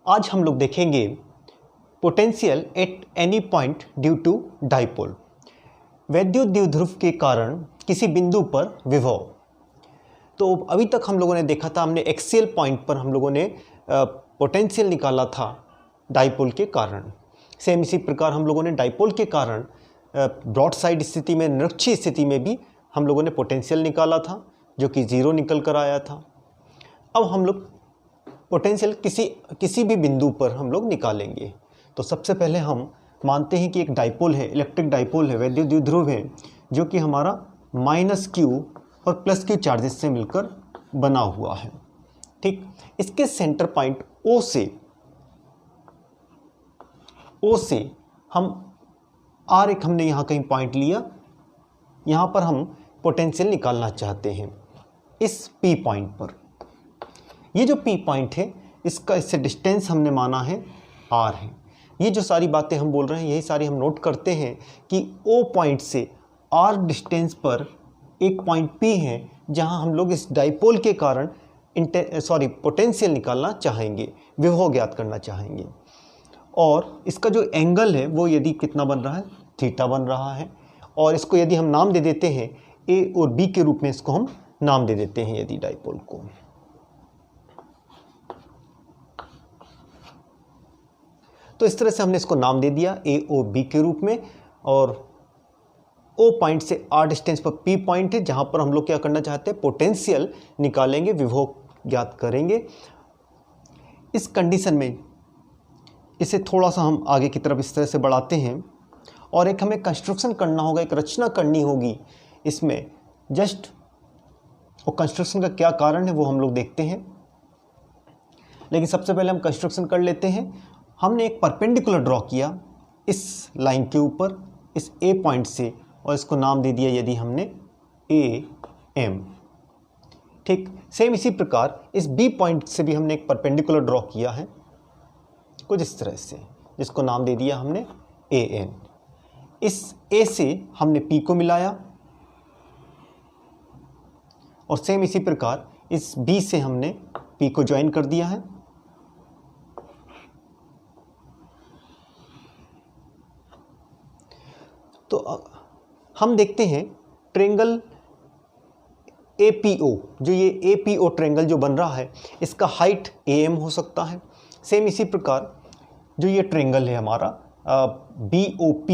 आज हम लोग देखेंगे potential at any point due to dipole, वैद्युत द्विध्रुव के कारण किसी बिंदु पर विभव। तो अभी तक हम लोगों ने देखा था, हमने एक्सियल पॉइंट पर हम लोगों ने पोटेंशियल निकाला था डाइपोल के कारण। सेम इसी प्रकार हम लोगों ने डाइपोल के कारण ब्रॉड साइड स्थिति में, निरक्षीय स्थिति में भी हम लोगों ने पोटेंशियल निकाला था, जो कि 0 निकल कर आया था। अब हम लोग पोटेंशियल किसी भी बिंदु पर हम लोग निकालेंगे। तो सबसे पहले हम मानते हैं कि एक डाइपोल है, इलेक्ट्रिक डाइपोल है, वैद्युत द्विध्रुव है, जो कि हमारा -q और +q चार्जेस से मिलकर बना हुआ है। ठीक, इसके सेंटर पॉइंट O से हम एक हमने यहाँ कहीं पॉइंट लिया, यहाँ पर हम पोटेंशियल निकालना चाहते हैं इस P पॉइंट पर। ये जो P पॉइंट है, इससे डिस्टेंस हमने माना है R है। ये जो सारी बातें हम बोल रहे हैं, यही सारी हम नोट करते हैं कि O पॉइंट से R डिस्टेंस पर एक पॉइंट P है, जहां हम लोग इस डाइपोल के कारण पोटेंशियल निकालना चाहेंगे, विभव ज्ञात करना चाहेंगे। और इसका जो एंगल है वो यदि कितना बन रहा है, थीटा बन रहा है। और इसको यदि हम नाम दे देते हैं A और B के रूप में, इसको हम नाम दे देते हैं यदि डाइपोल को। तो इस तरह से हमने इसको नाम दे दिया A और B के रूप में। और O पॉइंट से R डिस्टेंस पर P पॉइंट है, जहां पर हम लोग क्या करना चाहते हैं, पोटेंशियल निकालेंगे, विभव ज्ञात करेंगे। इस कंडीशन में इसे थोड़ा सा हम आगे की तरफ इस तरह से बढ़ाते हैं और एक हमें कंस्ट्रक्शन करना होगा, एक रचना करनी होगी इसमें जस्ट। और कंस्ट्रक्शन का क्या कारण है वो हम लोग देखते हैं, लेकिन सबसे पहले हम कंस्ट्रक्शन कर लेते हैं। हमने एक परपेंडिकुलर ड्रॉ किया इस लाइन के ऊपर, इस A पॉइंट से, और इसको नाम दे दिया यदि हमने AM। ठीक, सेम इसी प्रकार इस B पॉइंट से भी हमने एक परपेंडिकुलर ड्रॉ किया है कुछ इस तरह से, जिसको नाम दे दिया हमने AN। इस A से हमने P को मिलाया और सेम इसी प्रकार इस B से हमने P को ज्वाइन कर दिया है। तो हम देखते हैं ट्रेंगल APO, जो ये APO ट्रेंगल जो बन रहा है, इसका हाइट AM हो सकता है। सेम इसी प्रकार जो ये ट्रेंगल है हमारा BOP,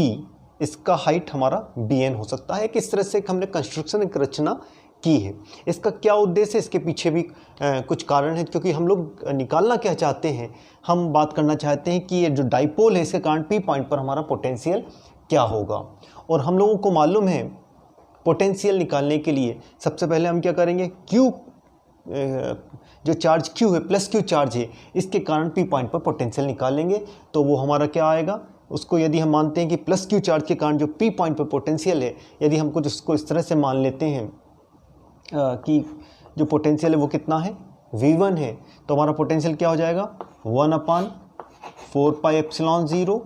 इसका हाइट हमारा BN हो सकता है। किस तरह से हमने कंस्ट्रक्शन, एक रचना की है। इसका क्या उद्देश्य है, इसके पीछे भी कुछ कारण है, क्योंकि हम लोग निकालना क्या चाहते हैं, हम बात करना चाहते हैं कि ये जो डाइपोल है, इसके कारण P पॉइंट पर हमारा पोटेंशियल क्या होगा। और हम लोगों को मालूम है पोटेंशियल निकालने के लिए सबसे पहले हम क्या करेंगे, Q जो चार्ज Q है, +Q चार्ज है, इसके कारण P पॉइंट पर पोटेंशियल निकालेंगे। तो वो हमारा क्या आएगा, उसको यदि हम मानते हैं कि +Q चार्ज के कारण जो P पॉइंट पर पोटेंशियल है, यदि हम कुछ उसको इस तरह से मान लेते हैं कि जो पोटेंशियल है वो कितना है, V1 है, तो हमारा पोटेंशियल क्या हो जाएगा, 1/4πε0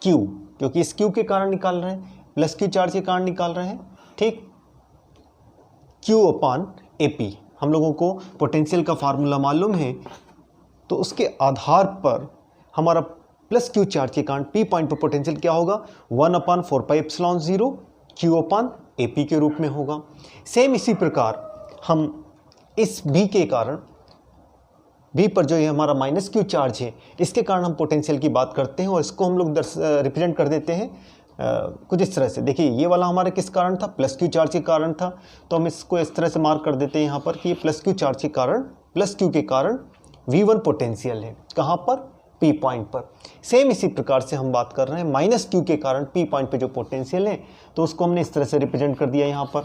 Q, क्योंकि इस Q के कारण निकाल रहे हैं, +Q चार्ज के कारण निकाल रहे हैं। ठीक, Q/AP। हम लोगों को पोटेंशियल का फार्मूला मालूम है, तो उसके आधार पर हमारा +Q चार्ज के कारण P पॉइंट पर पोटेंशियल क्या होगा, 1/4πε0 Q/AP के रूप में होगा। सेम इसी प्रकार हम इस B के कारण, B पर जो ये हमारा -Q चार्ज है, इसके कारण हम पोटेंशियल की बात करते हैं, और इसको हम लोग रिप्रेजेंट कर देते हैं कुछ इस तरह से। देखिए, ये वाला हमारा किस कारण था, +Q चार्ज के कारण था, तो हम इसको इस तरह से मार्क कर देते हैं यहाँ पर कि ये +Q चार्ज के कारण, +Q के कारण V1 पोटेंशियल है, कहाँ पर, P पॉइंट पर। सेम इसी प्रकार से हम बात कर रहे हैं -Q के कारण P पॉइंट पे जो पोटेंशियल है, तो उसको हमने इस तरह से रिप्रेजेंट कर दिया यहाँ पर,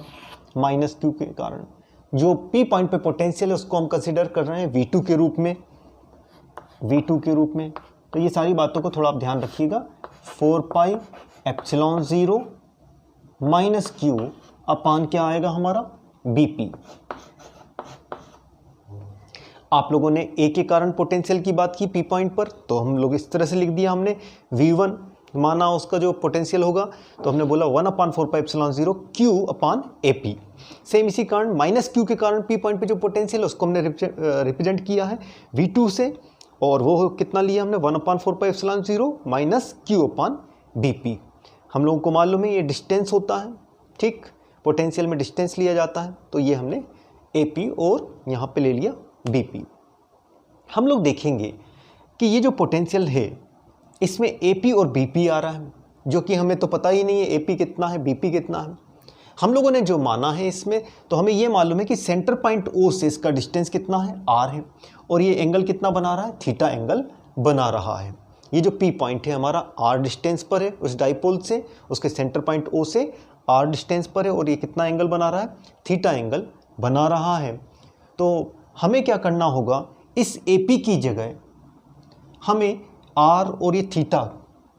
-Q के कारण जो P पॉइंट पे पोटेंशियल है, उसको हम कंसीडर कर रहे हैं V2 के रूप में, V2 के रूप में। तो ये सारी बातों को थोड़ा आप ध्यान रखिएगा। 4πε0 -Q अपान क्या आएगा हमारा, BP। आप लोगों ने A के कारण पोटेंशियल की बात की P पॉइंट पर, तो हम लोग इस तरह से लिख दिया हमने, V1 माना उसका जो पोटेंशियल होगा, तो हमने बोला 1/4πε0 Q/AP। सेम इसी कारण -Q के कारण P पॉइंट पे जो पोटेंशियल है, उसको हमने रिप्रेजेंट किया है V2 से, और वो कितना लिया हमने 1/4πε0 माइनस Q/BP। हम लोगों को मालूम है ये डिस्टेंस होता है, ठीक, पोटेंशियल में डिस्टेंस लिया जाता है, तो ये हमने AP और यहाँ पे ले लिया BP। हम लोग देखेंगे कि ये जो पोटेंशियल है इसमें AP और BP आ रहा है, जो कि हमें तो पता ही नहीं है AP कितना है BP कितना है। हम लोगों ने जो माना है इसमें, तो हमें ये मालूम है कि सेंटर पॉइंट O से इसका डिस्टेंस कितना है, R है, और ये एंगल कितना बना रहा है, थीटा एंगल बना रहा है। ये जो P पॉइंट है हमारा R डिस्टेंस पर है उस डाइपोल से, उसके सेंटर पॉइंट O से R डिस्टेंस पर है, और ये कितना एंगल बना रहा है, थीटा एंगल बना रहा है। तो हमें क्या करना होगा, इस AP की जगह हमें R और ये थीटा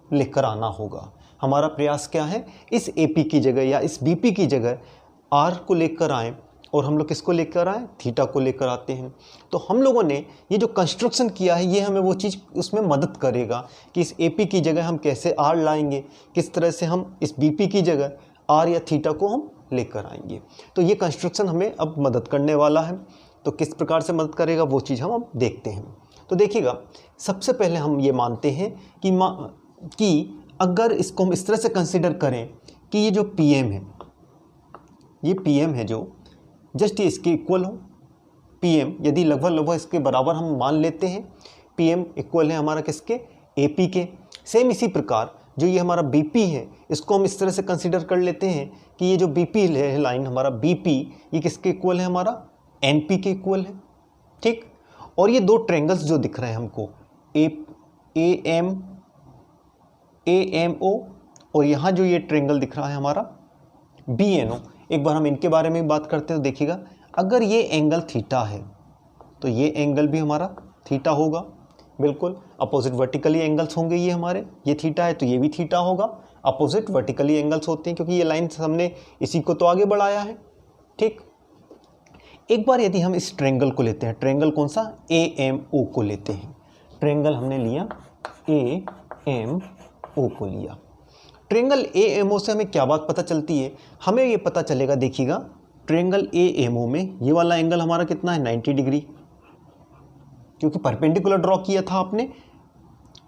लेकर आना होगा। हमारा प्रयास क्या है, इस AP की जगह या इस BP की जगह R को लेकर आएँ, और हम लोग किसको लेकर आए, थीटा को लेकर आते हैं। तो हम लोगों ने ये जो कंस्ट्रक्शन किया है ये हमें वो चीज़ उसमें मदद करेगा कि इस AP की जगह हम कैसे R लाएंगे, किस तरह से हम इस BP की जगह R या थीटा को हम लेकर आएंगे। तो ये कंस्ट्रक्शन हमें अब मदद करने वाला है। तो किस प्रकार से मदद करेगा वो चीज़ हम अब देखते हैं। तो देखिएगा, सबसे पहले हम ये मानते हैं कि अगर इसको हम इस तरह से कंसिडर करें कि ये जो PM है, ये PM है जो जस्ट ये इसके इक्वल हो, PM यदि लगभग इसके बराबर हम मान लेते हैं, PM इक्वल है हमारा किसके, AP के। सेम इसी प्रकार जो ये हमारा BP है इसको हम इस तरह से कंसिडर कर लेते हैं कि ये जो BP है लाइन हमारा BP, ये किसके इक्वल है, हमारा NP के इक्वल है, ठीक। और ये दो ट्रेंगल्स जो दिख रहे हैं हमको, AMO, और यहाँ जो ये ट्रेंगल दिख रहा है हमारा BNO, एक बार हम इनके बारे में बात करते हैं। तो देखिएगा, अगर ये एंगल थीटा है तो ये एंगल भी हमारा थीटा होगा, बिल्कुल अपोजिट वर्टिकली एंगल्स होंगे ये हमारे, ये थीटा है तो ये भी थीटा होगा, अपोजिट वर्टिकली एंगल्स होते हैं क्योंकि ये लाइन हमने इसी को तो आगे बढ़ाया है, ठीक। एक बार यदि हम इस ट्रेंगल को लेते हैं, ट्रेंगल कौन सा, AMO को लेते हैं, ट्रेंगल हमने लिया AMO को लिया। ट्रेंगल AMO से हमें क्या बात पता चलती है, हमें ये पता चलेगा, देखिएगा ट्रेंगल AMO में ये वाला एंगल हमारा कितना है, 90 डिग्री, क्योंकि परपेंडिकुलर ड्रॉ किया था आपने,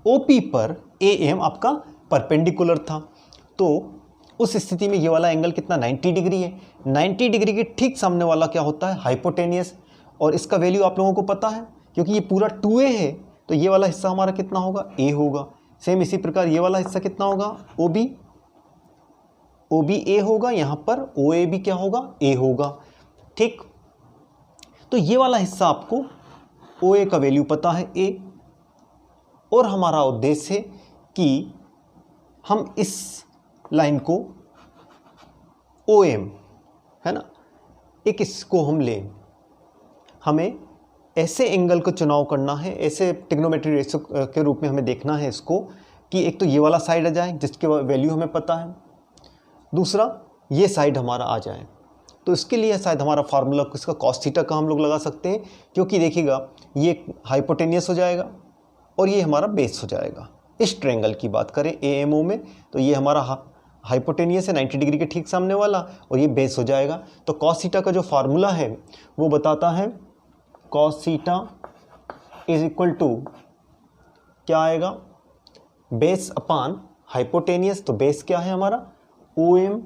OP पर AM आपका परपेंडिकुलर था, तो उस स्थिति में ये वाला एंगल कितना, 90 डिग्री है। 90 डिग्री के ठीक सामने वाला क्या होता है, हाइपोटेनियस, और इसका वैल्यू आप लोगों को पता है क्योंकि ये पूरा 2A है, तो ये वाला हिस्सा हमारा कितना होगा, A होगा। सेम इसी प्रकार ये वाला हिस्सा कितना होगा, OB A होगा, यहाँ पर OA भी क्या होगा, A होगा, ठीक। तो ये वाला हिस्सा आपको OA का वैल्यू पता है A, और हमारा उद्देश्य है कि हम इस लाइन को OM है ना, एक इसको हम लें, हमें ऐसे एंगल का चुनाव करना है, ऐसे ट्रिग्नोमेट्री रेशियो के रूप में हमें देखना है इसको कि एक तो ये वाला साइड आ जाए जिसके वैल्यू हमें पता है, दूसरा ये साइड हमारा आ जाए। तो इसके लिए शायद हमारा फार्मूला इसका कॉस थीटा का हम लोग लगा सकते हैं, क्योंकि देखिएगा ये हाइपोटेनियस हो जाएगा और ये हमारा बेस हो जाएगा। इस ट्रायंगल की बात करें AMO में, तो ये हमारा हाइपोटेनियस है 90 डिग्री के ठीक सामने वाला, और ये बेस हो जाएगा। तो कॉस थीटा का जो फार्मूला है वो बताता है cos theta is equal to क्या आएगा, बेस अपान हाइपोटेनियस। तो बेस क्या है हमारा, OM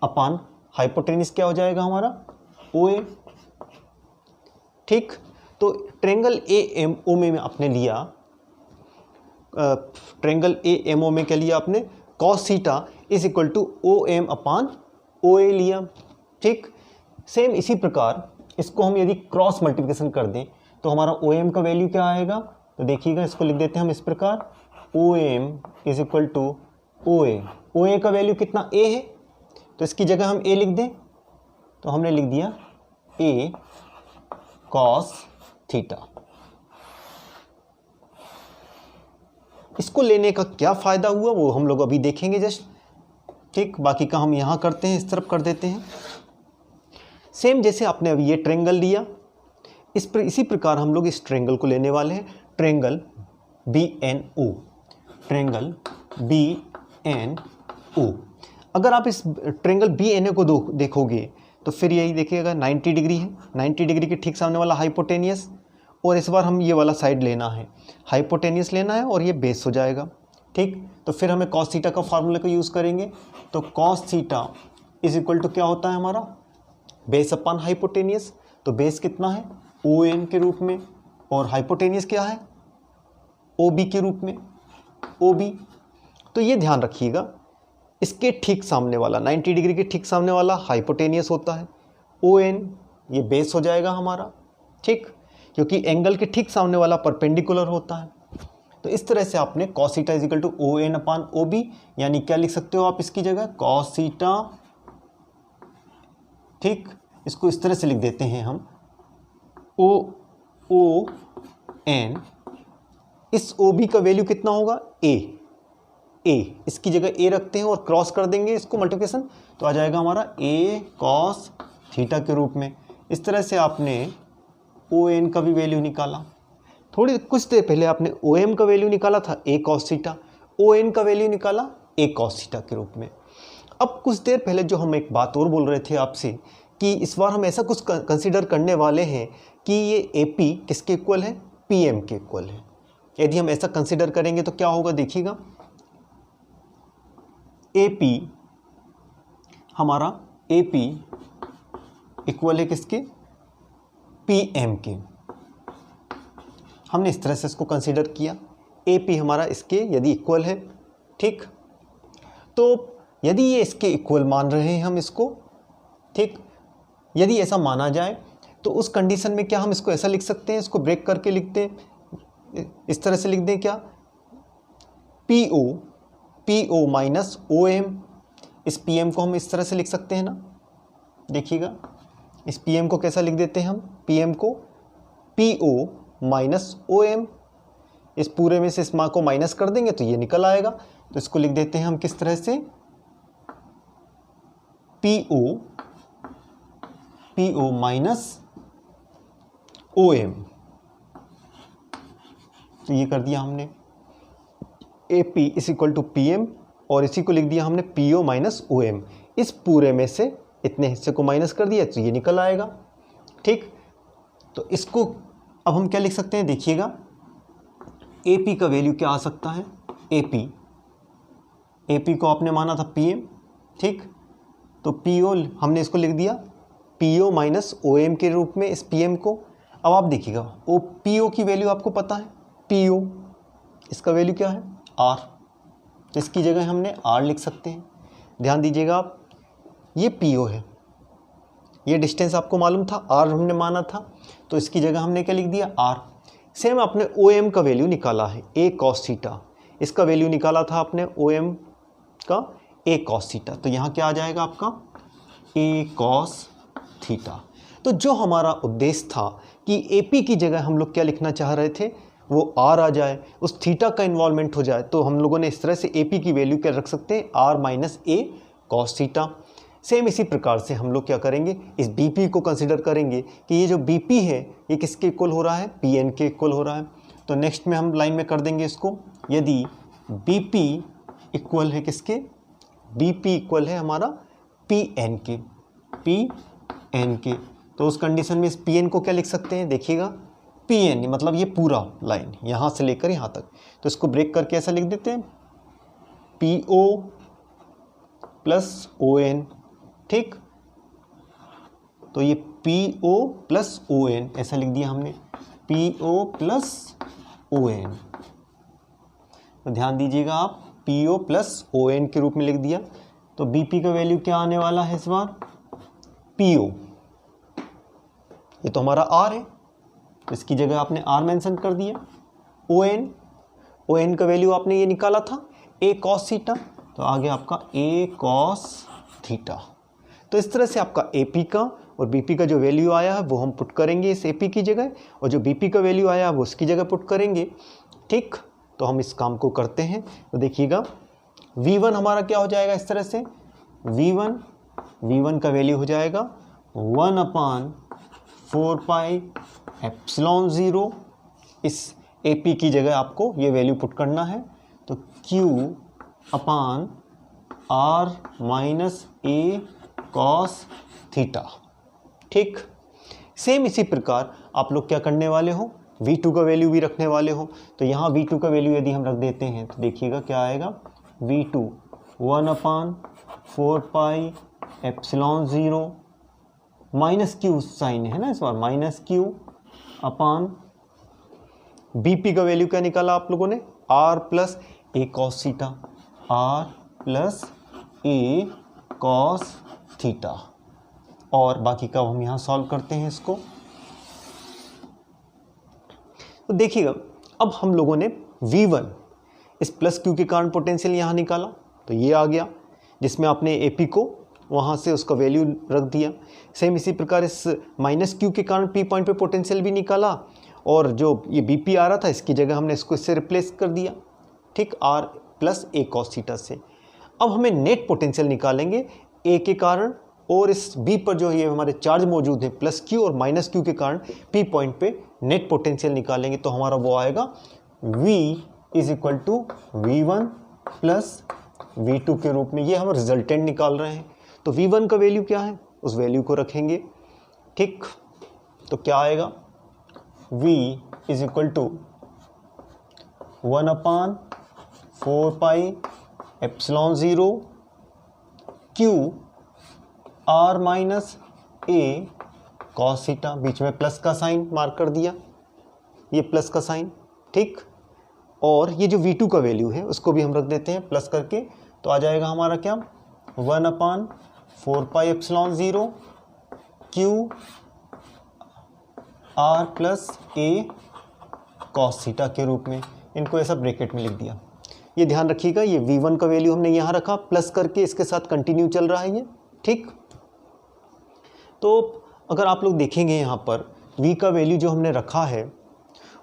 अपान हाइपोटेनियस क्या हो जाएगा हमारा, OA, ठीक। तो ट्रायंगल AMO में आपने लिया, ट्रायंगल AMO में क्या लिया आपने, cos theta is equal to OM upon OA लिया, ठीक। सेम इसी प्रकार इसको हम यदि क्रॉस मल्टीप्लिकेशन कर दें तो हमारा OM का वैल्यू क्या आएगा, तो देखिएगा इसको लिख देते हैं हम इस प्रकार, OM is equal to OA। OA का वैल्यू कितना, A है, तो इसकी जगह हम A लिख दें, तो हमने लिख दिया A कॉस थीटा। इसको लेने का क्या फ़ायदा हुआ वो हम लोग अभी देखेंगे जस्ट, ठीक। बाकी का हम यहाँ करते हैं, इस तरफ कर देते हैं। सेम जैसे आपने अभी ये ट्रायंगल लिया, इसी प्रकार हम लोग इस ट्रायंगल को लेने वाले हैं, ट्रायंगल BNO, ट्रायंगल BNO। अगर आप इस ट्रायंगल BNO को देखोगे तो फिर यही देखिएगा 90 डिग्री है, 90 डिग्री के ठीक सामने वाला हाइपोटेनियस, और इस बार हम ये वाला साइड लेना है, हाइपोटेनियस लेना है और ये बेस हो जाएगा। ठीक, तो फिर हमें कॉस थीटा का फार्मूला को यूज़ करेंगे। तो cos theta is equal to क्या होता है हमारा, बेस अपॉन हाइपोटेनियस। तो बेस कितना है, ओ एन के रूप में, और हाइपोटेनियस क्या है, ओ बी के रूप में, ओ बी। तो ये ध्यान रखिएगा, इसके ठीक सामने वाला 90 डिग्री के ठीक सामने वाला हाइपोटेनियस होता है, ओ एन ये बेस हो जाएगा हमारा। ठीक, क्योंकि एंगल के ठीक सामने वाला परपेंडिकुलर होता है। तो इस तरह से आपने cos theta is equal to O N upon O B, यानी क्या लिख सकते हो आप इसकी जगह, कॉस थीटा। ठीक, इसको इस तरह से लिख देते हैं हम, ओ एन, इस ओ बी का वैल्यू कितना होगा, ए, इसकी जगह ए रखते हैं और क्रॉस कर देंगे इसको मल्टीप्लिकेशन, तो आ जाएगा हमारा ए कॉस थीटा के रूप में। इस तरह से आपने ओ एन का भी वैल्यू निकाला। थोड़ी कुछ देर पहले आपने ओ एम का वैल्यू निकाला था ए कॉस थीटा, ओ एन का वैल्यू निकाला ए कॉस थीटा के रूप में। अब कुछ देर पहले जो हम एक बात और बोल रहे थे आपसे कि इस बार हम ऐसा कुछ कंसीडर करने वाले हैं कि ये ए पी किसके इक्वल है, पी एम के इक्वल है। यदि हम ऐसा कंसीडर करेंगे तो क्या होगा, देखिएगा, ए पी हमारा, ए पी इक्वल है किसके, पी एम के। हमने इस तरह से इसको कंसीडर किया, ए पी हमारा इसके यदि इक्वल है। ठीक, तो यदि ये इसके इक्वल मान रहे हैं हम इसको, ठीक, यदि ऐसा माना जाए तो उस कंडीशन में क्या हम इसको ऐसा लिख सकते हैं, इसको ब्रेक करके लिखते हैं, इस तरह से लिख दें क्या, P O minus O M. इस पी एम को हम इस तरह से लिख सकते हैं ना, देखिएगा, इस पी एम को कैसा लिख देते हैं हम, पी एम को P O minus O M. इस पूरे में से इस माँ को माइनस कर देंगे तो ये निकल आएगा। तो इसको लिख देते हैं हम किस तरह से, P O minus O M. तो ये कर दिया हमने, A P is equal to P M, और इसी को लिख दिया हमने P O minus O M. इस पूरे में से इतने हिस्से को माइनस कर दिया तो ये निकल आएगा। ठीक, तो इसको अब हम क्या लिख सकते हैं, देखिएगा, ए पी का वैल्यू क्या आ सकता है, ए पी को आपने माना था पी एम। ठीक, तो पी ओ हमने इसको लिख दिया P O minus O M के रूप में, इस पी एम को। अब आप देखिएगा, ओ पी ओ की वैल्यू आपको पता है, पी ओ इसका वैल्यू क्या है, आर, तो इसकी जगह हमने आर लिख सकते हैं। ध्यान दीजिएगा आप, ये पी ओ है, ये डिस्टेंस आपको मालूम था, आर हमने माना था, तो इसकी जगह हमने क्या लिख दिया, आर। सेम आपने ओ एम का वैल्यू निकाला है, ए कॉस थीटा, इसका वैल्यू निकाला था आपने ओ एम का, ए कॉस थीटा, तो यहाँ क्या आ जाएगा आपका, ए कॉस थीटा। तो जो हमारा उद्देश्य था कि ए पी की जगह हम लोग क्या लिखना चाह रहे थे, वो आर आ जाए, उस थीटा का इन्वॉल्वमेंट हो जाए, तो हम लोगों ने इस तरह से ए पी की वैल्यू क्या रख सकते हैं, आर माइनस ए कॉस थीटा। सेम इसी प्रकार से हम लोग क्या करेंगे, इस बी पी को कंसिडर करेंगे कि ये जो बी पी है ये किसके इक्वल हो रहा है, पी एन के इक्वल हो रहा है। तो नेक्स्ट में हम लाइन में कर देंगे इसको, यदि बी पी इक्वल है किसके, बी पी इक्वल है हमारा पी एन के, पी एन के, तो उस कंडीशन में इस पी एन को क्या लिख सकते हैं, देखिएगा, पी एन मतलब ये पूरा लाइन यहाँ से लेकर यहाँ तक, तो इसको ब्रेक करके ऐसा लिख देते हैं, P O plus O N. ठीक, तो ये P O plus O N ऐसा लिख दिया हमने, P O plus O N. तो ध्यान दीजिएगा आप, P O plus O N के रूप में लिख दिया। तो बी पी का वैल्यू क्या आने वाला है इस बार, पी ओ, ये तो हमारा आर है, तो इसकी जगह आपने आर मेंशन कर दिया। ओ एन का वैल्यू आपने ये निकाला था, ए कॉस थीटा, तो आ गया आपका ए कॉस थीटा। तो इस तरह से आपका ए पी का और बी पी का जो वैल्यू आया है वो हम पुट करेंगे इस ए पी की जगह, और जो बी पी का वैल्यू आया है वो उसकी जगह पुट करेंगे। ठीक, तो हम इस काम को करते हैं। तो देखिएगा, V1 हमारा क्या हो जाएगा इस तरह से, V1 का वैल्यू हो जाएगा 1/4 पाई एप्सिलॉन 0। इस ए पी की जगह आपको ये वैल्यू पुट करना है, तो Q अपान आर माइनस ए कॉस थीटा। ठीक, सेम इसी प्रकार आप लोग क्या करने वाले हो, V2 का वैल्यू भी रखने वाले हो, तो यहाँ V2 का वैल्यू यदि हम रख देते हैं तो देखिएगा क्या आएगा, V2 1/4πε0 माइनस क्यू साइन है ना इस बार, माइनस क्यू अपान BP का वैल्यू क्या निकाला आप लोगों ने, R plus a cos theta, R plus a cos theta. और बाकी का हम यहाँ सॉल्व करते हैं इसको। तो देखिएगा अब हम लोगों ने V1 इस प्लस क्यू के कारण पोटेंशियल यहाँ निकाला, तो ये आ गया जिसमें आपने AP को वहाँ से उसका वैल्यू रख दिया। सेम इसी प्रकार इस माइनस क्यू के कारण P पॉइंट पे पोटेंशियल भी निकाला, और जो ये BP आ रहा था इसकी जगह हमने इसको इससे रिप्लेस कर दिया, ठीक, R plus a cos theta से। अब हमें नेट पोटेंशियल निकालेंगे A के कारण, और इस B पर जो ये हमारे चार्ज मौजूद है प्लस Q और माइनस Q के कारण P पॉइंट पे नेट पोटेंशियल निकालेंगे, तो हमारा वो आएगा V is equal to V1 plus V2 के रूप में। ये हम रिजल्टेंट निकाल रहे हैं, तो V1 का वैल्यू क्या है उस वैल्यू को रखेंगे, ठीक। तो क्या आएगा, V is equal to 1/4πε0 Q R minus A cos theta, बीच में प्लस का साइन मार्क कर दिया, ये प्लस का साइन, ठीक। और ये जो V2 का वैल्यू है उसको भी हम रख देते हैं प्लस करके, तो आ जाएगा हमारा क्या, 1/4πε0 Q R plus a cos theta के रूप में। इनको ऐसा ब्रैकेट में लिख दिया। ये ध्यान रखिएगा, ये V1 का वैल्यू हमने यहाँ रखा प्लस करके, इसके साथ कंटिन्यू चल रहा है ये, ठीक। तो अगर आप लोग देखेंगे यहाँ पर V का वैल्यू जो हमने रखा है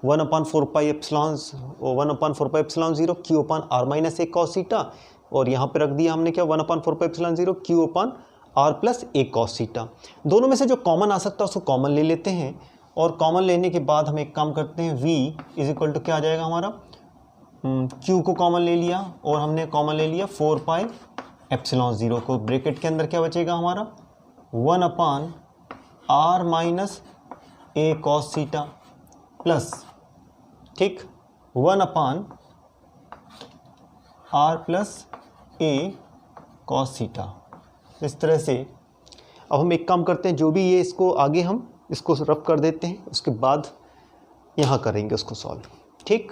1/4πε0 Q अपान R माइनस ए कॉस थीटा, और यहाँ पे रख दिया हमने क्या, 1/4πε0 Q upon R plus a cos theta. दोनों में से जो कॉमन आ सकता है उसको कॉमन ले लेते हैं, और कॉमन लेने के बाद हम एक काम करते हैं, V इज इक्वल टू क्या आ जाएगा हमारा, Q को कॉमन ले लिया और हमने कॉमन ले लिया 4πε0 को, ब्रैकेट के अंदर क्या बचेगा हमारा 1/R माइनस ए कॉस थीटा प्लस, ठीक, 1/R plus a cos theta. इस तरह से अब हम एक काम करते हैं, जो भी ये इसको आगे हम इसको रफ कर देते हैं, उसके बाद यहाँ करेंगे उसको सॉल्व, ठीक।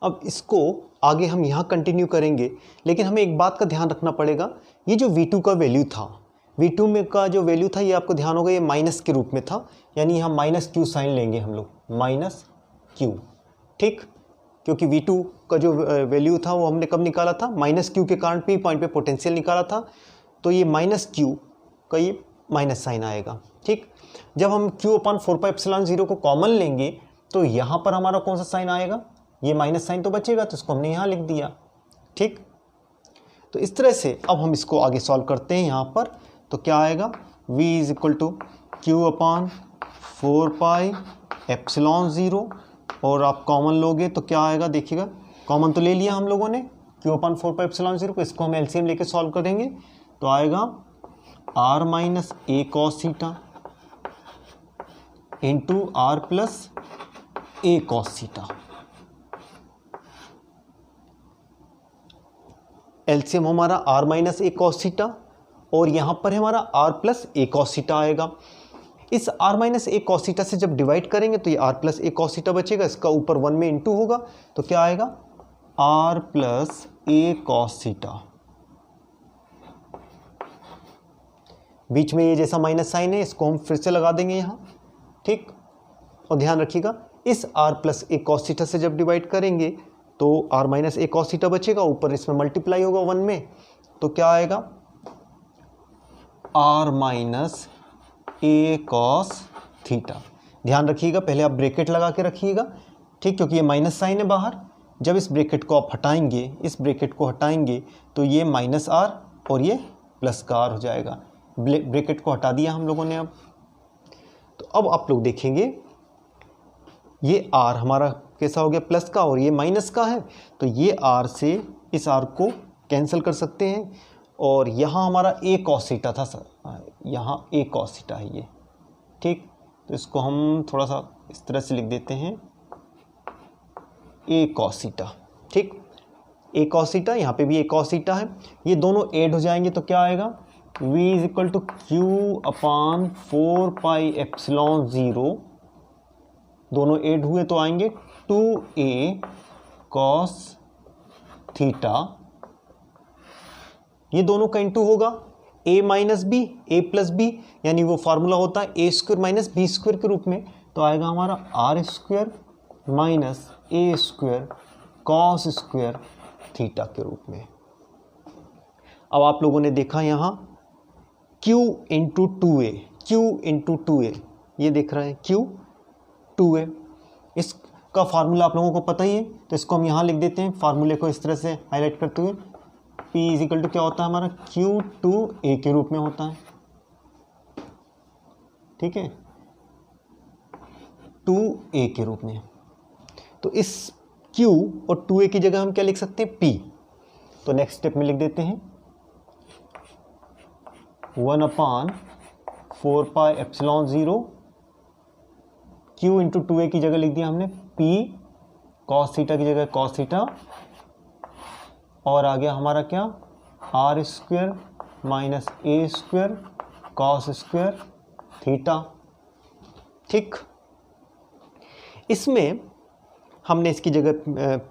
अब इसको आगे हम यहाँ कंटिन्यू करेंगे, लेकिन हमें एक बात का ध्यान रखना पड़ेगा, ये जो V2 का वैल्यू था, V2 में का जो वैल्यू था ये आपको ध्यान होगा ये माइनस के रूप में था, यानी यहाँ माइनस Q साइन लेंगे हम लोग, माइनस Q, ठीक, क्योंकि V2 का जो वैल्यू था वो हमने कब निकाला था, माइनस Q के कारण P पॉइंट पे पोटेंशियल निकाला था, तो ये माइनस Q का ये माइनस साइन आएगा, ठीक। जब हम Q अपान 4πε0 को कॉमन लेंगे तो यहाँ पर हमारा कौन सा साइन आएगा, ये माइनस साइन तो बचेगा, तो इसको हमने यहाँ लिख दिया, ठीक। तो इस तरह से अब हम इसको आगे सॉल्व करते हैं यहाँ पर, तो क्या आएगा, V is equal to Q upon 4πε0, और आप कॉमन लोगे तो क्या आएगा, देखिएगा कॉमन तो ले लिया हम लोगों ने Q अपान 4πε0 को, इसको हम एलसीएम लेके सॉल्व करेंगे, तो आएगा R minus A cos theta into R plus a cos theta. LCM हमारा R माइनस ए कॉस थीटा, और यहाँ पर हमारा R plus a cos theta आएगा। इस R माइनस ए कॉस थीटा से जब डिवाइड करेंगे तो ये R plus a cos theta बचेगा, इसका ऊपर 1 में इंटू होगा, तो क्या आएगा R plus a cos theta, बीच में ये जैसा माइनस साइन है इसको हम फिर से लगा देंगे यहाँ, ठीक। और ध्यान रखिएगा इस R plus a cos theta से जब डिवाइड करेंगे तो R माइनस ए कॉस थीटा बचेगा, ऊपर इसमें मल्टीप्लाई होगा 1 में, तो क्या आएगा R माइनस ए कॉस थीटा। ध्यान रखिएगा पहले आप ब्रैकेट लगा के रखिएगा, ठीक, क्योंकि ये माइनस साइन है बाहर, जब इस ब्रैकेट को आप हटाएंगे, इस ब्रैकेट को हटाएंगे तो ये माइनस R और ये प्लस का R हो जाएगा। ब्रैकेट को हटा दिया हम लोगों ने। अब तो अब आप लोग देखेंगे ये R हमारा कैसा हो गया, प्लस का, और ये माइनस का है, तो ये R से इस R को कैंसिल कर सकते हैं, और यहाँ हमारा ए कॉस थीटा था, यहाँ ए कॉस थीटा है ये, ठीक। तो इसको हम थोड़ा सा इस तरह से लिख देते हैं a cos थीटा। ठीक, a cos थीटा, यहाँ पे भी a cos थीटा है, ये दोनों ऐड हो जाएंगे तो क्या आएगा, v is equal to q upon 4πε0, दोनों ऐड हुए तो आएंगे 2a cos थीटा, ये दोनों का इंटू होगा a minus B, a plus B, यानी वो फार्मूला होता है a square minus B square के रूप में, तो आएगा हमारा R square minus A square cos square theta के रूप में। अब आप लोगों ने देखा यहाँ q into 2a, q into 2a, ये देख रहे हैं q 2a, इसका फार्मूला आप लोगों को पता ही है, तो इसको हम यहाँ लिख देते हैं फार्मूले को इस तरह से हाईलाइट करते हुए, p इज इक्वल टू क्या होता है हमारा q2a के रूप में होता है। ठीक है, 2a के रूप में, तो इस q और 2a की जगह हम क्या लिख सकते हैं p, तो नेक्स्ट स्टेप में लिख देते हैं 1/4πε0, q इंटू 2a की जगह लिख दिया हमने p, cos थीटा की जगह cos थीटा, और आ गया हमारा क्या R square minus A square cos square theta. ठीक, इसमें हमने इसकी जगह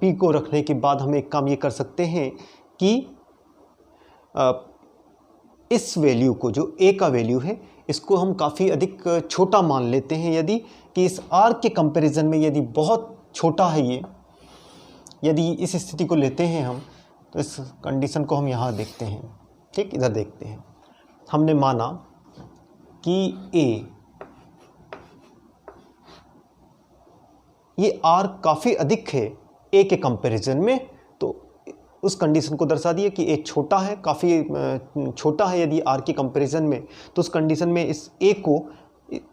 p को रखने के बाद हम एक काम ये कर सकते हैं कि इस वैल्यू को, जो a का वैल्यू है, इसको हम काफ़ी अधिक छोटा मान लेते हैं, यदि कि इस r के कंपैरिजन में यदि बहुत छोटा है ये, यदि इस स्थिति को लेते हैं हम, तो इस कंडीशन को हम यहाँ देखते हैं। ठीक, इधर देखते हैं, हमने माना कि a, ये r काफ़ी अधिक है a के कंपैरिजन में, तो उस कंडीशन को दर्शा दिया कि a छोटा है, काफ़ी छोटा है यदि r के कंपैरिजन में, तो उस कंडीशन में इस a को,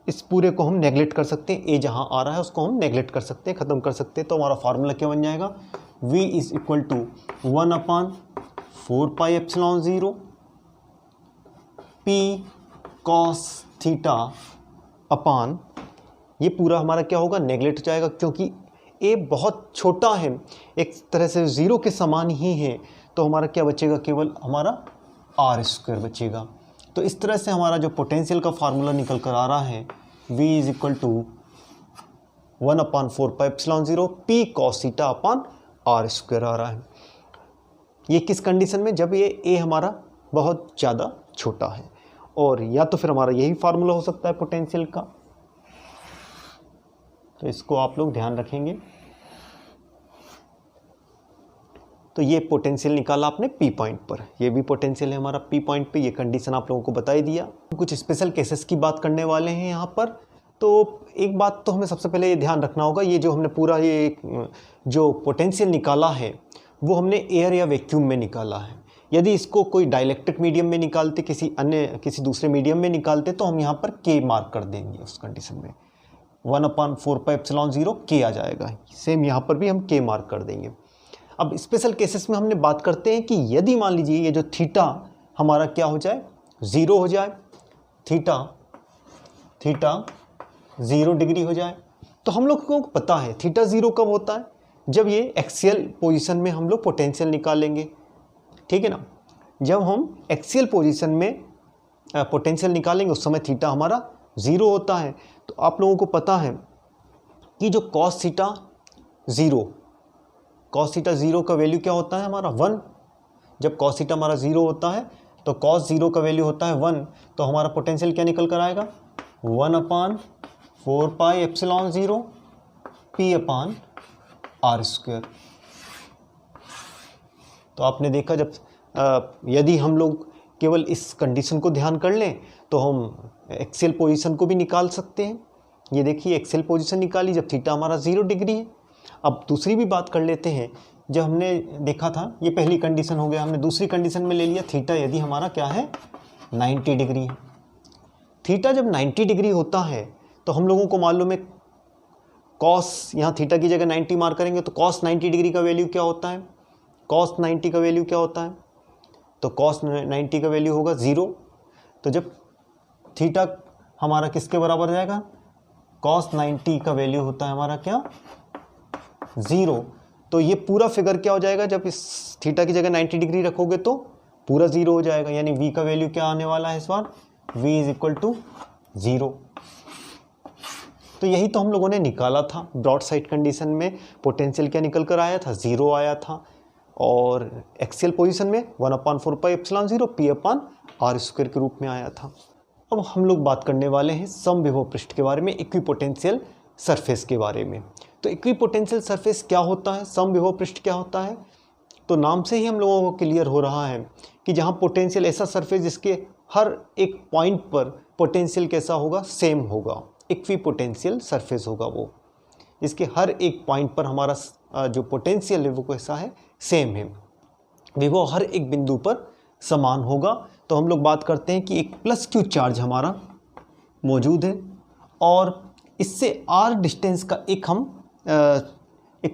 इस पूरे को हम नेगलेक्ट कर सकते हैं, a जहाँ आ रहा है उसको हम नेगलेक्ट कर सकते हैं, ख़त्म कर सकते हैं। तो हमारा फार्मूला क्या बन जाएगा, v is equal to 1/4πε0 p cos theta upon, ये पूरा हमारा क्या होगा, नेगलेक्ट हो जाएगा, क्योंकि a बहुत छोटा है, एक तरह से ज़ीरो के समान ही है, तो हमारा क्या बचेगा, केवल हमारा आर स्क्वायर बचेगा। तो इस तरह से हमारा जो पोटेंशियल का फार्मूला निकल कर आ रहा है, v is equal to 1/4πε0 p cos theta upon R square आ रहा है। ये किस कंडीशन में, जब ये a हमारा बहुत ज़्यादा छोटा है, और या तो फिर हमारा यही फार्मूला हो सकता है पोटेंशियल का, तो इसको आप लोग ध्यान रखेंगे। तो ये पोटेंशियल निकाला आपने P पॉइंट पर, ये भी पोटेंशियल है हमारा P पॉइंट पे, ये कंडीशन आप लोगों को बता ही दिया। कुछ स्पेशल केसेस की बात करने वाले हैं यहाँ पर। तो एक बात तो हमें सबसे पहले ये ध्यान रखना होगा, ये जो हमने पूरा ये जो पोटेंशियल निकाला है वो हमने एयर या वैक्यूम में निकाला है। यदि इसको कोई डाइलेक्ट्रिक मीडियम में निकालते, किसी दूसरे मीडियम में निकालते, तो हम यहाँ पर K मार्क कर देंगे उस कंडीशन में, 1/4πε0 K आ जाएगा। सेम यहाँ पर भी हम K मार्क कर देंगे। अब स्पेशल केसेस में हमने बात करते हैं कि यदि मान लीजिए ये जो थीटा हमारा क्या हो जाए, ज़ीरो हो जाए, थीटा 0 डिग्री हो जाए, तो हम लोगों को पता है थीटा 0 कब होता है, जब ये एक्सियल पोजीशन में हम लोग पोटेंशियल निकालेंगे। ठीक है ना, जब हम एक्सियल पोजीशन में पोटेंशियल निकालेंगे उस समय थीटा हमारा 0 होता है। तो आप लोगों को पता है कि जो cos थीटा 0 का वैल्यू क्या होता है हमारा 1। जब cos थीटा हमारा 0 होता है तो cos 0 का वैल्यू होता है 1, तो हमारा पोटेंशियल क्या निकल कर आएगा, 1/4πε0 p अपान आर स्क्वायर। तो आपने देखा, जब यदि हम लोग केवल इस कंडीशन को ध्यान कर लें तो हम एक्सियल पोजीशन को भी निकाल सकते हैं। ये देखिए एक्सियल पोजीशन निकाली जब थीटा हमारा 0 डिग्री है। अब दूसरी भी बात कर लेते हैं, जब हमने देखा था ये पहली कंडीशन हो गया, हमने दूसरी कंडीशन में ले लिया थीटा यदि हमारा क्या है 90 डिग्री है। थीटा जब 90 डिग्री होता है तो हम लोगों को मालूम है कॉस, यहाँ थीटा की जगह 90 मार्क करेंगे तो कॉस 90 डिग्री का वैल्यू क्या होता है, कॉस 90 का वैल्यू क्या होता है, तो कॉस 90 का वैल्यू होगा 0। तो जब थीटा हमारा किसके बराबर जाएगा, cos 90 का वैल्यू होता है हमारा क्या, 0। तो ये पूरा फिगर क्या हो जाएगा, जब इस थीटा की जगह 90 डिग्री रखोगे तो पूरा 0 हो जाएगा, यानी v का वैल्यू क्या आने वाला है इस बार, v इज इक्वल टू 0। तो यही तो हम लोगों ने निकाला था ब्रॉड साइड कंडीशन में, पोटेंशियल क्या निकल कर आया था, 0 आया था, और एक्सियल पोजीशन में 1/4πε0 p/r² के रूप में आया था। अब हम लोग बात करने वाले हैं समविभव पृष्ठ के बारे में, इक्विपोटेंशियल सरफेस के बारे में। तो इक्विपोटेंशियल सरफेस क्या होता है, समविभव पृष्ठ क्या होता है, तो नाम से ही हम लोगों को क्लियर हो रहा है कि जहाँ पोटेंशियल, ऐसा सरफेस जिसके हर एक पॉइंट पर पोटेंशियल कैसा होगा, सेम होगा, इक्विपोटेंशियल सरफेस होगा वो, जिसके हर एक पॉइंट पर हमारा जो पोटेंशियल है वो कैसा है, सेम है, विभव हर एक बिंदु पर समान होगा। तो हम लोग बात करते हैं कि एक प्लस क्यू चार्ज हमारा मौजूद है और इससे r डिस्टेंस का एक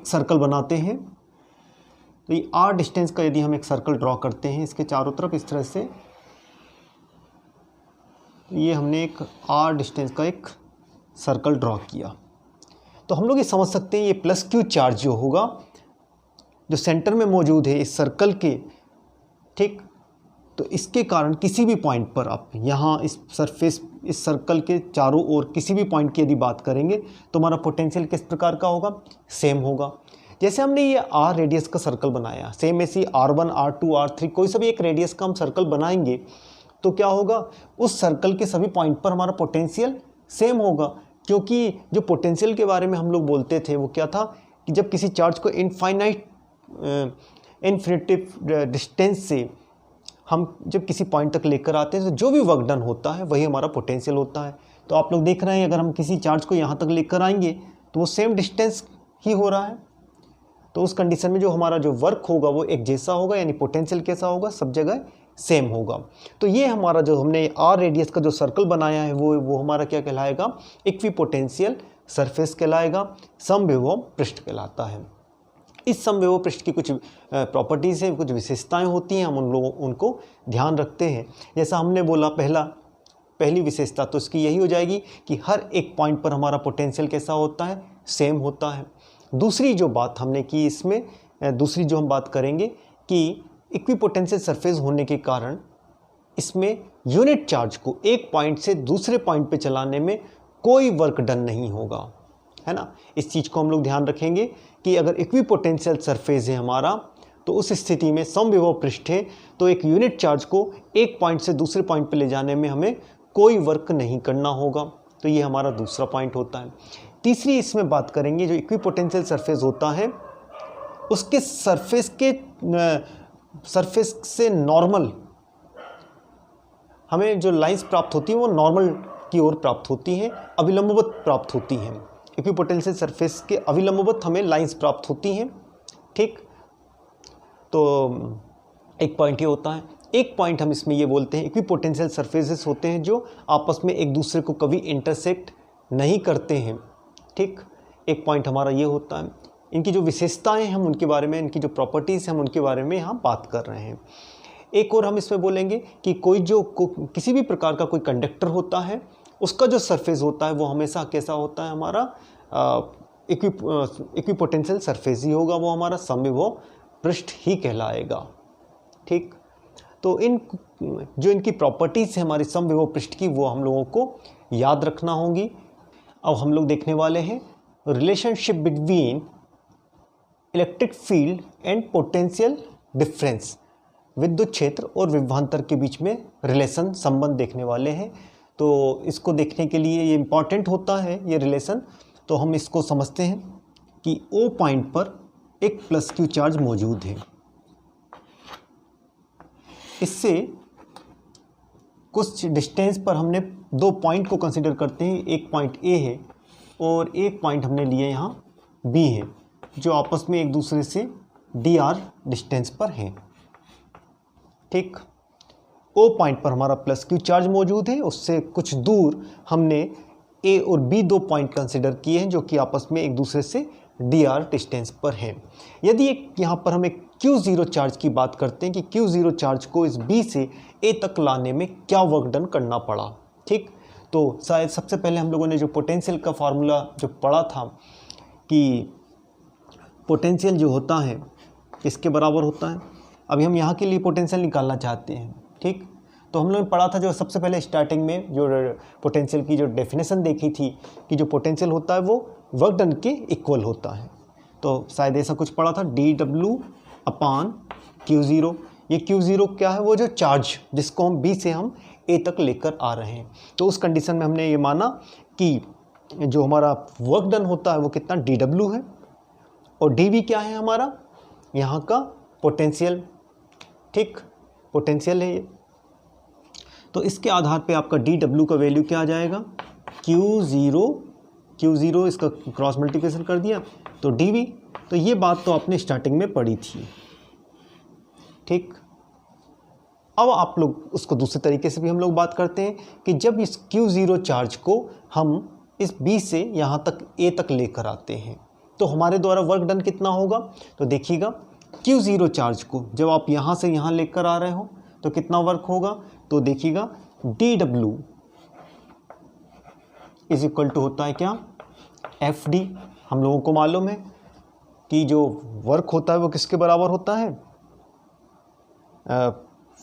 सर्कल बनाते हैं। तो ये r डिस्टेंस का यदि हम एक सर्कल ड्रॉ करते हैं इसके चारों तरफ इस तरह से, ये हमने एक r डिस्टेंस का एक सर्कल ड्रॉ किया, तो हम लोग ये समझ सकते हैं ये प्लस क्यू चार्ज जो होगा, जो सेंटर में मौजूद है इस सर्कल के, ठीक, तो इसके कारण किसी भी पॉइंट पर आप यहाँ इस सरफेस, इस सर्कल के चारों ओर किसी भी पॉइंट की यदि बात करेंगे तो हमारा पोटेंशियल किस प्रकार का होगा, सेम होगा। जैसे हमने ये r रेडियस का सर्कल बनाया, सेम ऐसी r1 r2 r3 कोई सा भी एक रेडियस का हम सर्कल बनाएंगे तो क्या होगा, उस सर्कल के सभी पॉइंट पर हमारा पोटेंशियल सेम होगा, क्योंकि जो पोटेंशियल के बारे में हम लोग बोलते थे वो क्या था कि जब किसी चार्ज को इन्फिनिटिव डिस्टेंस से हम जब किसी पॉइंट तक लेकर आते हैं तो जो भी वर्क डन होता है वही हमारा पोटेंशियल होता है। तो आप लोग देख रहे हैं अगर हम किसी चार्ज को यहाँ तक लेकर आएंगे तो वो सेम डिस्टेंस ही हो रहा है, तो उस कंडीशन में जो हमारा जो वर्क होगा वो एक जैसा होगा, यानी पोटेंशियल कैसा होगा, सब जगह सेम होगा। तो ये हमारा जो हमने r रेडियस का जो सर्कल बनाया है वो हमारा क्या कहलाएगा, इक्विपोटेंशियल सरफेस कहलाएगा, समविभव पृष्ठ कहलाता है। इस समविभव पृष्ठ की कुछ प्रॉपर्टीज़ हैं, कुछ विशेषताएं होती हैं, हम उनको ध्यान रखते हैं। जैसा हमने बोला पहली विशेषता तो इसकी यही हो जाएगी कि हर एक पॉइंट पर हमारा पोटेंशियल कैसा होता है, सेम होता है। दूसरी जो बात हमने की इसमें, दूसरी जो हम बात करेंगे कि इक्विपोटेंशियल सरफेस होने के कारण इसमें यूनिट चार्ज को एक पॉइंट से दूसरे पॉइंट पे चलाने में कोई वर्क डन नहीं होगा, है ना। इस चीज़ को हम लोग ध्यान रखेंगे कि अगर इक्विपोटेंशियल सरफेस है हमारा तो उस स्थिति में समविभव पृष्ठ है तो एक यूनिट चार्ज को एक पॉइंट से दूसरे पॉइंट पे ले जाने में हमें कोई वर्क नहीं करना होगा। तो ये हमारा दूसरा पॉइंट होता है। तीसरी इसमें बात करेंगे, जो इक्विपोटेंशियल सरफेस होता है उसके सरफेस से नॉर्मल हमें जो लाइंस प्राप्त होती हैं वो नॉर्मल की ओर प्राप्त होती हैं, अविलंबवत प्राप्त होती हैं। इक्विपोटेंशियल सरफेस के अविलंबवत हमें लाइंस प्राप्त होती हैं, ठीक। तो एक पॉइंट ये होता है। एक पॉइंट हम इसमें ये बोलते हैं, इक्विपोटेंशियल सरफेसेस होते हैं जो आपस में एक दूसरे को कभी इंटरसेक्ट नहीं करते हैं, ठीक। एक पॉइंट हमारा ये होता है। इनकी जो विशेषताएं हम उनके बारे में, इनकी जो प्रॉपर्टीज़ हम उनके बारे में यहाँ बात कर रहे हैं। एक और हम इसमें बोलेंगे कि किसी भी प्रकार का कोई कंडक्टर होता है उसका जो सरफेस होता है वो हमेशा कैसा होता है, हमारा इक्विपोटेंशियल सरफेस ही होगा, वो हमारा समविभव पृष्ठ ही कहलाएगा, ठीक। तो इनकी प्रॉपर्टीज़ है हमारी समविभव पृष्ठ की, वो हम लोगों को याद रखना होगी। अब हम लोग देखने वाले हैं relationship between electric field and potential difference, विद्युत क्षेत्र और विभवांतर के बीच में रिलेशन, संबंध देखने वाले हैं। तो इसको देखने के लिए ये इम्पॉर्टेंट होता है ये रिलेशन। तो हम इसको समझते हैं कि O पॉइंट पर एक प्लस क्यू चार्ज मौजूद है, इससे कुछ डिस्टेंस पर हमने दो पॉइंट को कंसीडर करते हैं, एक पॉइंट A है और एक पॉइंट हमने लिए यहाँ B है, जो आपस में एक दूसरे से dr डिस्टेंस पर हैं, ठीक। O पॉइंट पर हमारा प्लस क्यू चार्ज मौजूद है, उससे कुछ दूर हमने A और B दो पॉइंट कंसीडर किए हैं जो कि आपस में एक दूसरे से dr डिस्टेंस पर हैं। यदि यहाँ पर हम एक Q0 चार्ज की बात करते हैं कि Q0 चार्ज को इस B से A तक लाने में क्या वर्क डन करना पड़ा, ठीक। तो शायद सबसे पहले हम लोगों ने जो पोटेंशियल का फार्मूला जो पढ़ा था कि पोटेंशियल जो होता है किसके बराबर होता है, अभी हम यहाँ के लिए पोटेंशियल निकालना चाहते हैं, ठीक। तो हम लोगों ने पढ़ा था जो सबसे पहले स्टार्टिंग में जो पोटेंशियल की जो डेफिनेशन देखी थी कि जो पोटेंशियल होता है वो वर्क डन के इक्वल होता है। तो शायद ऐसा कुछ पढ़ा था dW/Q0। ये Q0 क्या है, वो जो चार्ज जिसको हम B से हम A तक लेकर आ रहे हैं। तो उस कंडीशन में हमने ये माना कि जो हमारा वर्क डन होता है वो कितना dW है और dV क्या है हमारा यहाँ का पोटेंशियल, ठीक, पोटेंशियल है ये। तो इसके आधार पे आपका dW का वैल्यू क्या आ जाएगा, Q0 इसका क्रॉस मल्टीप्लिकेशन कर दिया तो dV। तो ये बात तो आपने स्टार्टिंग में पढ़ी थी, ठीक। अब आप लोग उसको दूसरे तरीके से भी हम लोग बात करते हैं कि जब इस Q0 चार्ज को हम इस B से यहाँ तक A तक लेकर आते हैं तो हमारे द्वारा वर्क डन कितना होगा। तो देखिएगा Q0 चार्ज को जब आप यहाँ से यहाँ लेकर आ रहे हो तो कितना वर्क होगा, तो देखिएगा dW इज इक्वल टू होता है क्या, FD। हम लोगों को मालूम है कि जो वर्क होता है वो किसके बराबर होता है,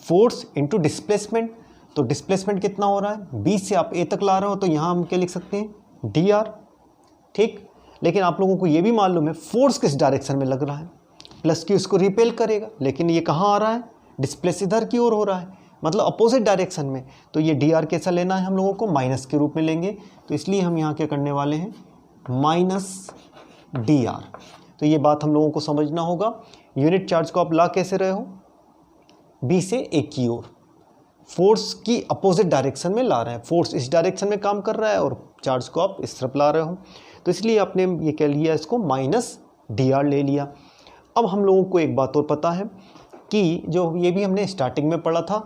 फोर्स इनटू डिस्प्लेसमेंट। तो डिस्प्लेसमेंट कितना हो रहा है, B से आप A तक ला रहे हो तो यहाँ हम क्या लिख सकते हैं, dr, ठीक। लेकिन आप लोगों को ये भी मालूम है फोर्स किस डायरेक्शन में लग रहा है, प्लस Q इसको रिपेल करेगा, लेकिन ये कहाँ आ रहा है, डिस्प्लेस इधर की ओर हो रहा है, मतलब अपोजिट डायरेक्शन में। तो ये dr कैसा लेना है हम लोगों को, माइनस के रूप में लेंगे। तो इसलिए हम यहाँ क्या करने वाले हैं, माइनस dr। तो ये बात हम लोगों को समझना होगा। यूनिट चार्ज को आप ला कैसे रहे हो, B से A की ओर, फोर्स की अपोजिट डायरेक्शन में ला रहे हैं, फोर्स इस डायरेक्शन में काम कर रहा है और चार्ज को आप इस तरफ ला रहे हो। तो इसलिए आपने ये कह लिया, इसको माइनस dr ले लिया। अब हम लोगों को एक बात और पता है कि जो ये भी हमने स्टार्टिंग में पढ़ा था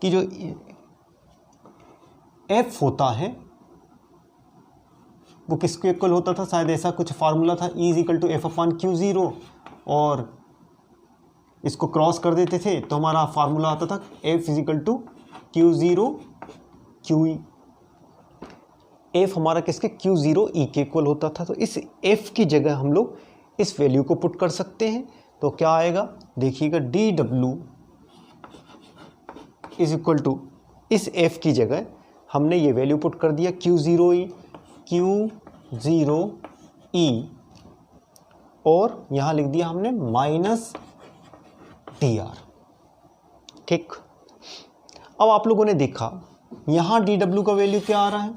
कि जो F होता है वो किसके इक्वल होता था, शायद ऐसा कुछ फार्मूला था, E is equal to F/Q0, और इसको क्रॉस कर देते थे तो हमारा फार्मूला आता था F is equal to Q0 QE। F हमारा किसके, Q0E के इक्वल होता था। तो इस F की जगह हम लोग इस वैल्यू को पुट कर सकते हैं। तो क्या आएगा, देखिएगा dW इज इक्वल टू, इस F की जगह हमने ये वैल्यू पुट कर दिया Q0E और यहाँ लिख दिया हमने माइनस dr, ठीक। अब आप लोगों ने देखा यहाँ dW का वैल्यू क्या आ रहा है,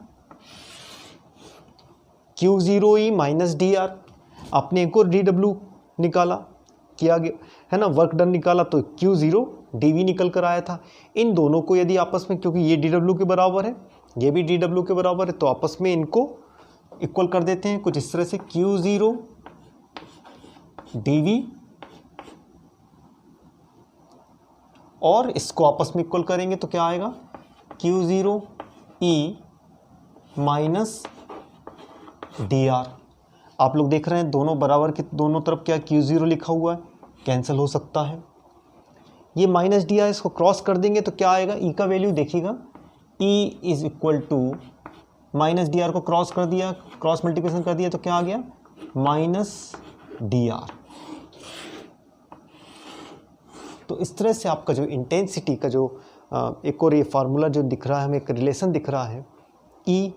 Q0E माइनस dr। आपने एक और dW निकाला, किया गया है ना, वर्क डन निकाला तो Q0 dV निकल कर आया था। इन दोनों को यदि आपस में, क्योंकि ये dW के बराबर है ये भी dW के बराबर है, तो आपस में इनको इक्वल कर देते हैं कुछ इस तरह से, Q0 dV और इसको आपस में इक्वल करेंगे तो क्या आएगा, Q0E माइनस dr। आप लोग देख रहे हैं दोनों बराबर के दोनों तरफ क्या Q0 लिखा हुआ है, कैंसिल हो सकता है। ये माइनस dr इसको क्रॉस कर देंगे तो क्या आएगा, E का वैल्यू देखिएगा, E is equal to minus dr को क्रॉस कर दिया, क्रॉस मल्टीप्लिकेशन कर दिया तो क्या आ गया, माइनस dr। तो इस तरह से आपका जो इंटेंसिटी का जो एक और ये फार्मूला जो दिख रहा है हमें, एक रिलेशन दिख रहा है, E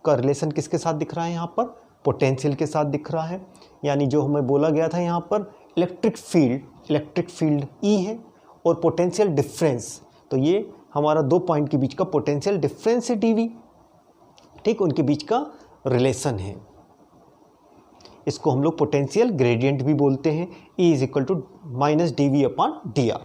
का रिलेशन किसके साथ दिख रहा है यहाँ पर, पोटेंशियल के साथ दिख रहा है। यानी जो हमें बोला गया था यहाँ पर इलेक्ट्रिक फील्ड E है और पोटेंशियल डिफरेंस, तो ये हमारा दो पॉइंट के बीच का पोटेंशियल डिफरेंस है dV, ठीक, उनके बीच का रिलेशन है। इसको हम लोग पोटेंशियल ग्रेडियंट भी बोलते हैं। E is equal to minus dV/dr।